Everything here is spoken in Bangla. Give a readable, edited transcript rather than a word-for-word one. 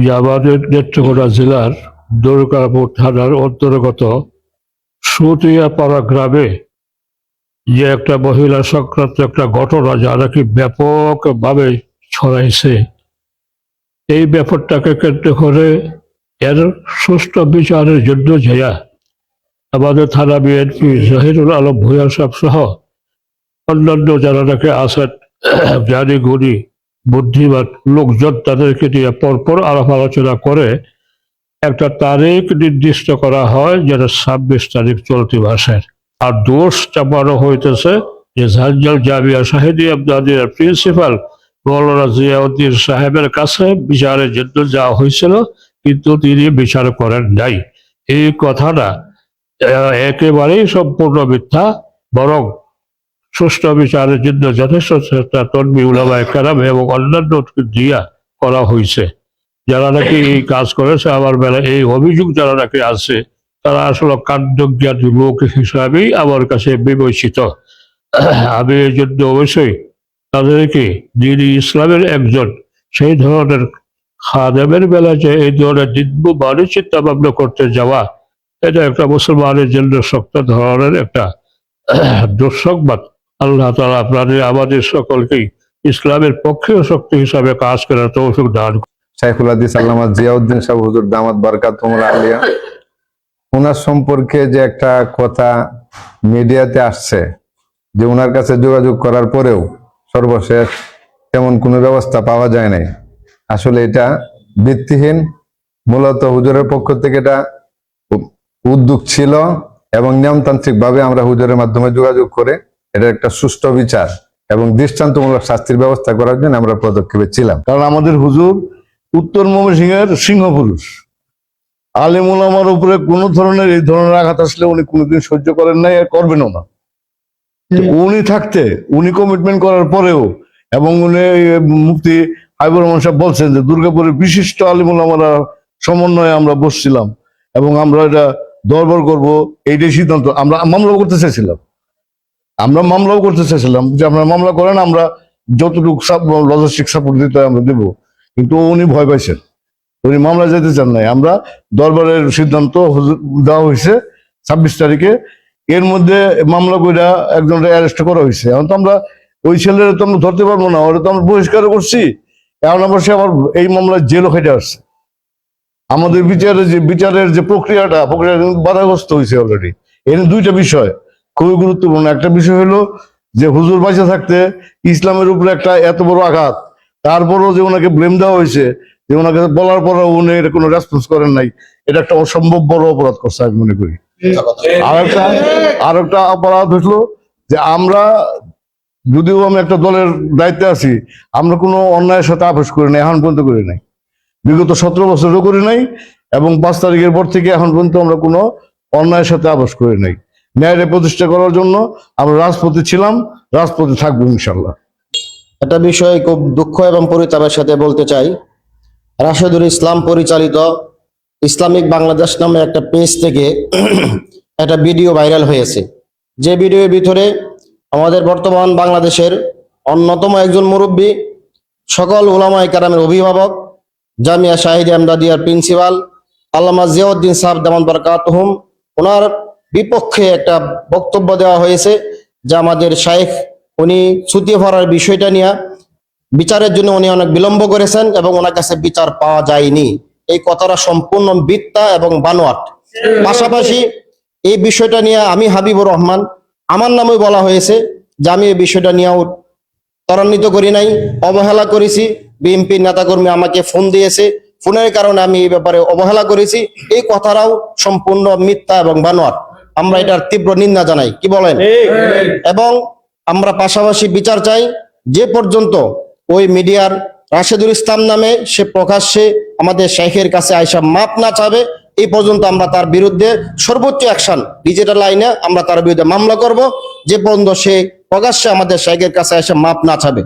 যে আমাদের নেত্রকোনা জেলার দুর্গাপুর থানার অন্তর্গত সুতিয়াপাড়া গ্রামে যে একটা মহিলা সংক্রান্ত একটা ঘটনা যা নাকি ব্যাপকভাবে ছড়াইছে, এই ব্যাপারটাকে কেন্দ্র করে এর সুষ্ঠু বিচারের জন্য যাইয়া আমাদের থানা বিএনপি জহিরুল আলম ভূঁইয়া সাহেব সহ অন্যান্য যারা নাকি আছেন জ্ঞানী গুণী বুদ্ধিমান লোকজন, তাদেরকে নিয়ে পরপর আলাপ আলোচনা করে একটা তারিখ নির্দিষ্ট করা হয়, যেটা 26 তারিখ চলতি মাসের। আর দোষ চাপানো হইতেছে যে ঝাঞ্জাল জামিয়া শাহিদি আমদানির প্রিন্সিপাল মৌলানা জিয়াউদ্দিন সাহেবের কাছে বিচারের জন্য যাওয়া হয়েছিল, কিন্তু তিনি বিচার করেন নাই। এই কথাটা একেবারেই সম্পূর্ণ মিথ্যা। বরং সুষ্ঠু বিচারের জন্য যথেষ্ট চেষ্টা তনবি উলামায়ে কেরাম এবং অন্যান্য দিয়া করা হয়েছে। যারা নাকি এই কাজ করেছে আমার বেলায় এই অভিযোগ যারা নাকি আছে, তারা আসলে কাণ্ডজ্ঞানী লোক হিসাবেই আমার কাছে বিবেচিত। আমি এই জন্য অবশ্যই তাদেরকে দিনী ইসলামের একজন সেই ধরনের খাদেমের বেলা যে এই ধরনের দিব্য বাণী চিন্তা ভাবনা করতে যাওয়া, এটা একটা মুসলমানের জন্য শক্ত ধরনের একটা দুঃসংবাদ। আল্লাহ তাআলা আপনাদের আমাদের সকলকেই ইসলামের পক্ষে শক্তি হিসাবে কাজ করার তৌফিক দান। শাইখুল হাদিস আল্লামা জিয়াউদ্দিন সাহেব হুজুর দামাত বারকাতুহুল আলিয়া, ওনার সম্পর্কে যে একটা কথা মিডিয়াতে আসছে যে ওনার কাছে যোগাযোগ করার পরেও সর্বশেষ তেমন কোনো ব্যবস্থা পাওয়া যায় নাই, আসলে এটা ভিত্তিহীন। মূলত হুজুরের পক্ষ থেকে এটা উদ্যোগ ছিল এবং নিয়মতান্ত্রিক ভাবে আমরা হুজুরের মাধ্যমে যোগাযোগ করে এটা একটা সুষ্ঠু বিচার এবং দৃষ্টান্তমূলক শাস্তির ব্যবস্থা করার জন্য আমরা পদক্ষেপে ছিলাম। কারণ আমাদের হুজুর উত্তর ময়মনসিংহের সিংহ পুরুষ, আলেম ওলামার উপরে কোনো ধরনের এই ধরনের আঘাত আসলে উনি কোনোদিন সহ্য করেন নাই আর করবেনও না। উনি থাকতে উনি কমিটমেন্ট করার পরেও, এবং উনি মুফতি হাবিবুর রহমান সাহেব বলছেন যে দুর্গাপুরের বিশিষ্ট আলেম ওলামারা সমন্বয়ে আমরা বসছিলাম এবং আমরা এটা দরবার করব, এইটাই সিদ্ধান্ত। আমরা মামলাও করতে চাইছিলাম যে আপনারা মামলা করেন, আমরা যতটুকু লজিস্টিক সাপোর্ট দিতে হয় আমরা দেবো। কিন্তু উনি ভয় পাইছেন, উনি মামলা যেতে চান নাই। আমরা দরবারের সিদ্ধান্ত দেওয়া হয়েছে 26 তারিখে। এর মধ্যে মামলা কইরা একজনকে অ্যারেস্ট করা হয়েছে। এখন তো আমরা ওই ছেলের তো আমরা ধরতে পারবো না, ওরা তো আমরা বহিষ্কার করছি। এখন আবার সে আবার এই মামলায় জেলও খেটে আসছে। আমাদের বিচারের যে প্রক্রিয়াটা বাধাগ্রস্ত হয়েছে অলরেডি। এর দুইটা বিষয় খুবই গুরুত্বপূর্ণ। একটা বিষয় হলো যে হুজুর বাইচা থাকতে ইসলামের উপরে একটা এত বড় আঘাত, তারপরও যে ওনাকে ব্লেম দেওয়া হয়েছে, যে ওনাকে বলার পরও উনি এটা কোনো রেসপন্স করেন নাই, এটা একটা অসম্ভব বড় অপরাধ করছে আমি মনে করি। আর একটা অপরাধ হইলো যে আমরা, যদিও আমি একটা দলের দায়িত্বে আছি, আমরা কোনো অন্যায়ের সাথে আপোষ করি নাই, এখন পর্যন্ত করি নাই। বিগত 17 বছরও করি নাই, এবং 5 তারিখের পর থেকে এখন পর্যন্ত আমরা কোনো অন্যায়ের সাথে আপোষ করি নাই। ন্যায়ের প্রতিষ্ঠা করার জন্য আমরা রাজপথে ছিলাম, রাজপথে থাকবো ইনশাল্লাহ। একটা বিষয় খুব দুঃখ এবং পরিতাপের সাথে বলতে চাই, রাশেদুল ইসলাম পরিচালিত ইসলামিক বাংলাদেশ নামে একটা পেজ থেকে একটা ভিডিও ভাইরাল হয়েছে। যে ভিডিওর ভিতরে আমাদের বর্তমান বাংলাদেশের অন্যতম একজন মুরব্বী, সকল উলামায়ে কেরামের অভিভাবক, জামিয়া শাহিদিয়া আমদাদিয়ার প্রিন্সিপাল আল্লামা জিয়াউদ্দিন সাহেব দামাত বারকাতুহুম, ওনার বিপক্ষে একটা বক্তব্য দেওয়া হয়েছে যে আমাদের শাইখ উনি সুতিয়াপাড়ার বিষয়টা নিয়ে বিচারের জন্য উনি অনেক বিলম্ব করেছেন এবং ওনার কাছে বিচার পাওয়া যায়নি। এই কথাটা সম্পূর্ণ মিথ্যা এবং বানোয়াট। পাশাপাশি এই বিষয়টা নিয়ে আমি হাবিবুর রহমান, আমার নামে বলা হয়েছে যে আমি এই বিষয়টা নিয়েও ত্বরান্বিত করি নাই, অবহেলা করেছি। বিএনপি নেতাকর্মী আমাকে ফোন দিয়েছে, ফোনের কারণে আমি এই ব্যাপারে অবহেলা করেছি। এই কথাটাও সম্পূর্ণ মিথ্যা এবং বানোয়াট। আমরা এটার তীব্র নিন্দা জানাই, কি বলেন? এবং আমরা পাশাপাশি বিচার চাই, যে পর্যন্ত ওই মিডিয়ার রাশেদুল ইসলাম নামে সে প্রকাশ্যে আমাদের শাইখের কাছে আইসা মাপ না চাবে, এই পর্যন্ত আমরা তার বিরুদ্ধে সর্বোচ্চ অ্যাকশন ডিজিটাল লাইনে আমরা তার বিরুদ্ধে মামলা করব, যে পর্যন্ত সে প্রকাশ্যে আমাদের শাইখের কাছে আইসা মাপ না চাবে।